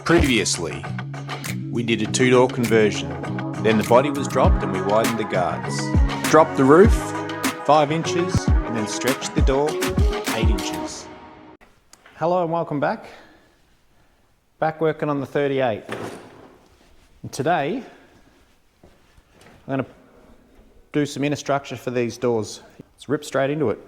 Previously, we did a 2-door conversion. Then the body was dropped and we widened the guards. Dropped the roof 5 inches and then stretched the door 8 inches. Hello and welcome back. Back working on the 38. And today, I'm going to do some inner structure for these doors. Let's rip straight into it.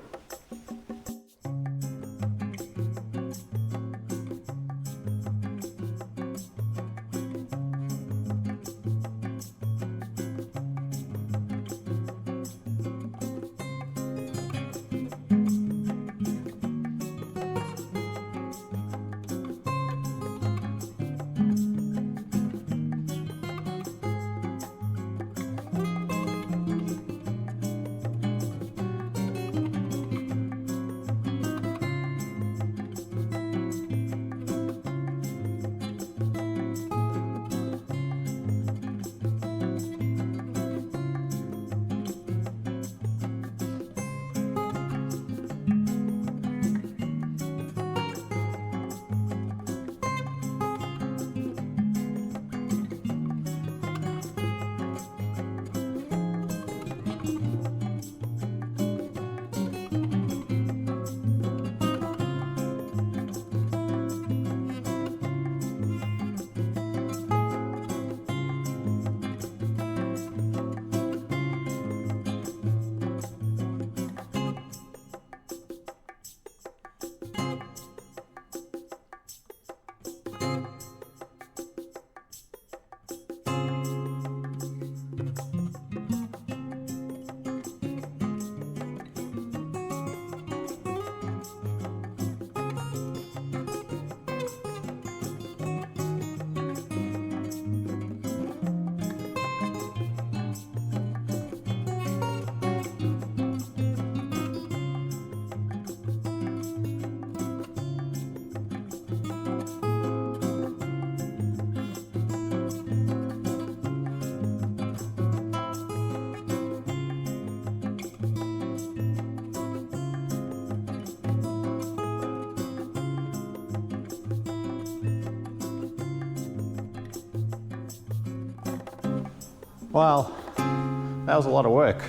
Well, that was a lot of work.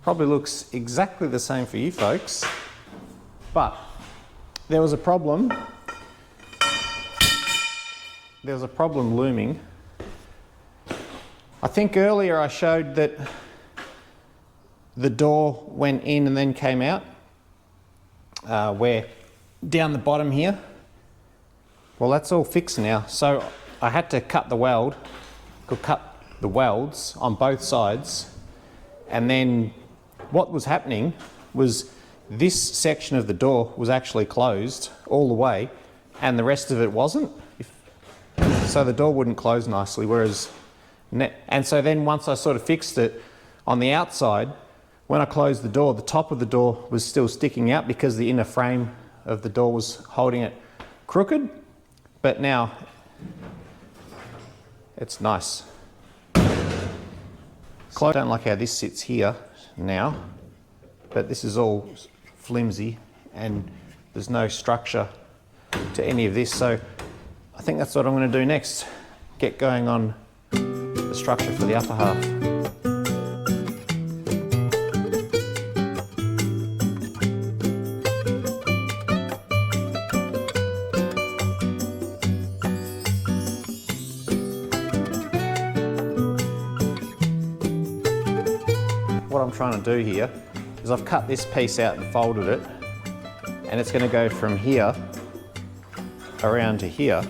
Probably looks exactly the same for you folks, but there was a problem. There was a problem looming. I think earlier I showed that the door went in and then came out, where down the bottom here. Well, that's all fixed now. So I had to cut the welds on both sides, and then what was happening was this section of the door was actually closed all the way and the rest of it wasn't, so the door wouldn't close nicely, and so then once I sort of fixed it on the outside, when I closed the door, the top of the door was still sticking out because the inner frame of the door was holding it crooked, but now it's nice. I don't like how this sits here now, but this is all flimsy and there's no structure to any of this, so I think that's what I'm going to do next. Get going on the structure for the upper half. What I'm trying to do here is I've cut this piece out and folded it, and it's going to go from here around to here,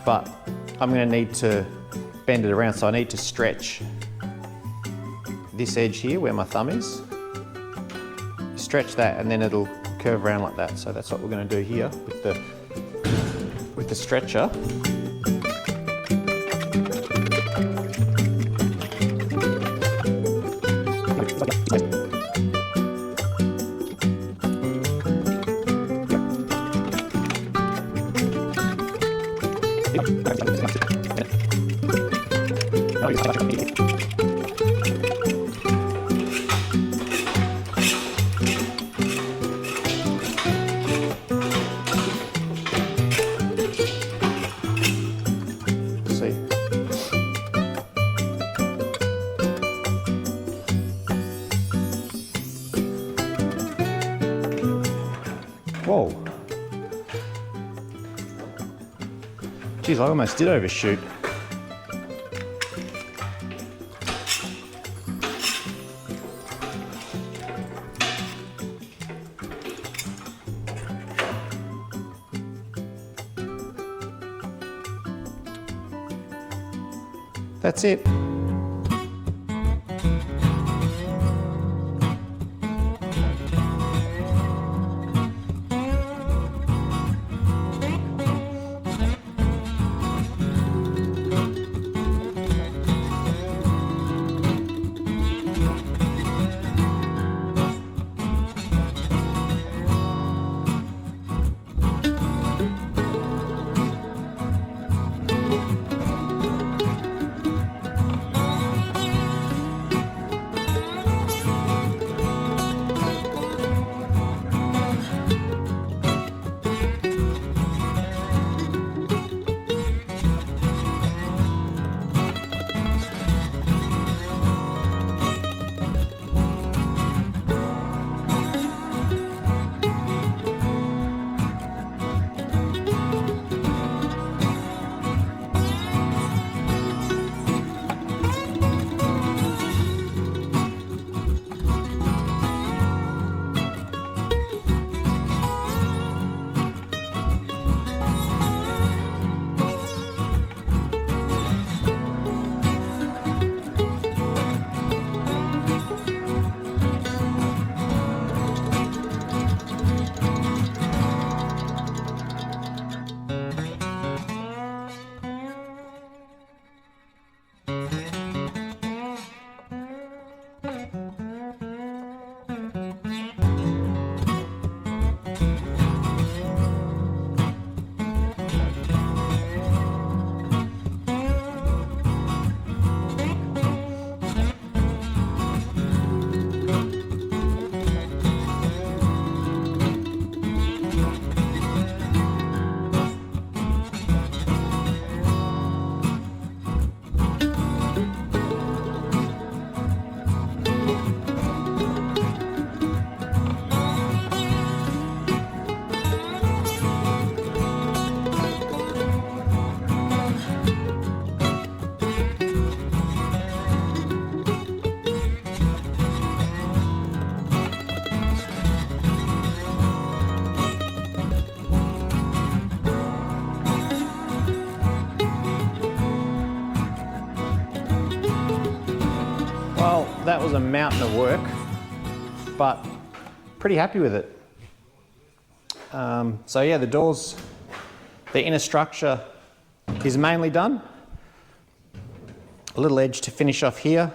but I'm going to need to bend it around, so I need to stretch this edge here where my thumb is, stretch that, and then it'll curve around like that. So that's what we're going to do here with the stretcher. Whoa. Geez, I almost did overshoot. That's it. That was a mountain of work, but pretty happy with it. So yeah, the doors, the inner structure is mainly done. A little edge to finish off here.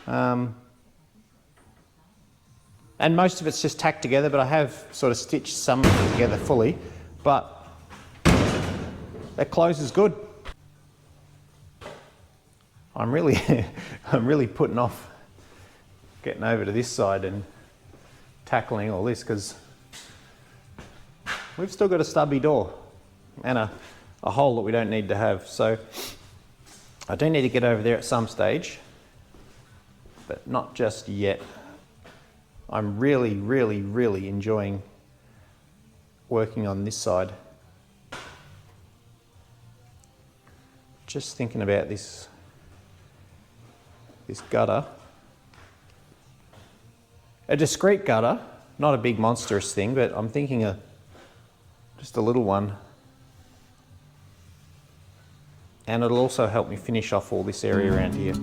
And most of it's just tacked together, but I have sort of stitched some of it together fully, but that closes good. I'm really putting off getting over to this side and tackling all this, because we've still got a stubby door and a hole that we don't need to have. So I do need to get over there at some stage, but not just yet. I'm really enjoying working on this side. Just thinking about this gutter. A discreet gutter, not a big monstrous thing, but I'm thinking just a little one. And it'll also help me finish off all this area around here.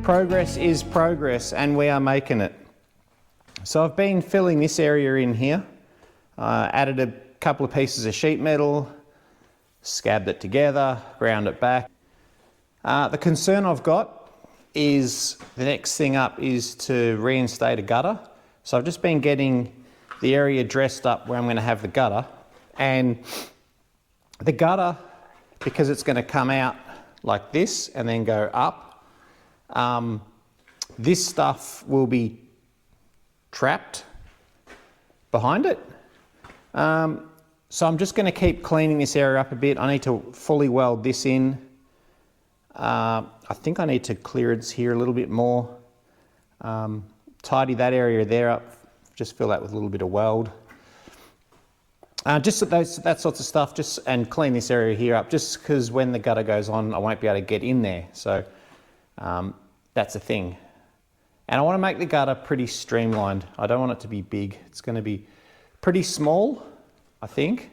Progress is progress, and we are making it. So I've been filling this area in here, added a couple of pieces of sheet metal, scabbed it together, ground it back. The concern I've got is the next thing up is to reinstate a gutter. So I've just been getting the area dressed up where I'm going to have the gutter, and the gutter, because it's going to come out like this and then go up, this stuff will be trapped behind it. So I'm just going to keep cleaning this area up a bit. I need to fully weld this in. I think I need to clearance here a little bit more. Tidy that area there up. Just fill that with a little bit of weld. Just that sorts of stuff, and clean this area here up, just because when the gutter goes on, I won't be able to get in there. So that's a thing. And I want to make the gutter pretty streamlined. I don't want it to be big. It's going to be pretty small, I think.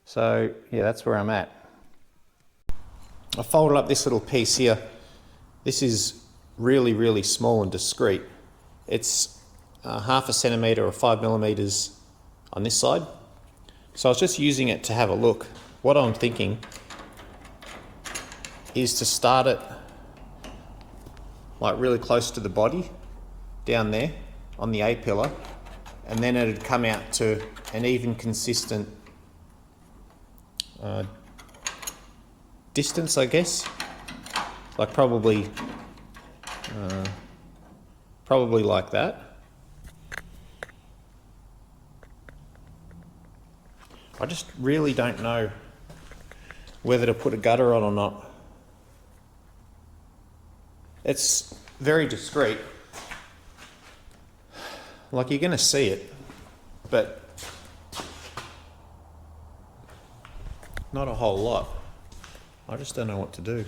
So yeah, that's where I'm at. I folded up this little piece here. This is really, really small and discreet. It's 1/2 centimetre or 5 millimetres on this side. So I was just using it to have a look. What I'm thinking is to start it like really close to the body, down there on the A-pillar, and then it'd come out to an even consistent distance, I guess. Like probably like that. I just really don't know whether to put a gutter on or not. It's very discreet. Like, you're going to see it, but not a whole lot. I just don't know what to do.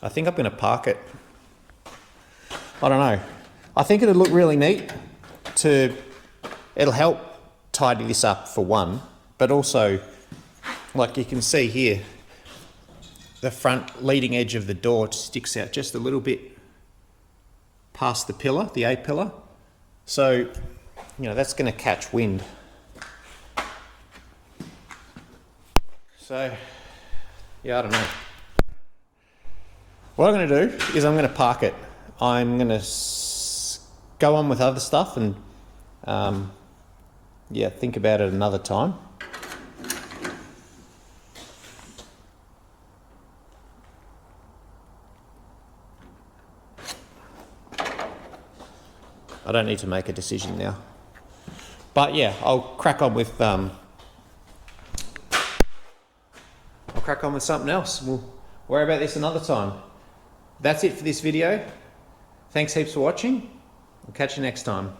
I think I'm going to park it. I don't know. I think it'll look really neat. It'll help tidy this up for one, but also, like you can see here, the front leading edge of the door sticks out just a little bit past the pillar, the A-pillar. So, you know, that's going to catch wind. So, yeah, I don't know. What I'm going to do is I'm going to park it. I'm going to go on with other stuff and, yeah, think about it another time. I don't need to make a decision now. But yeah, I'll crack on with something else. We'll worry about this another time. That's it for this video. Thanks heaps for watching. I'll catch you next time.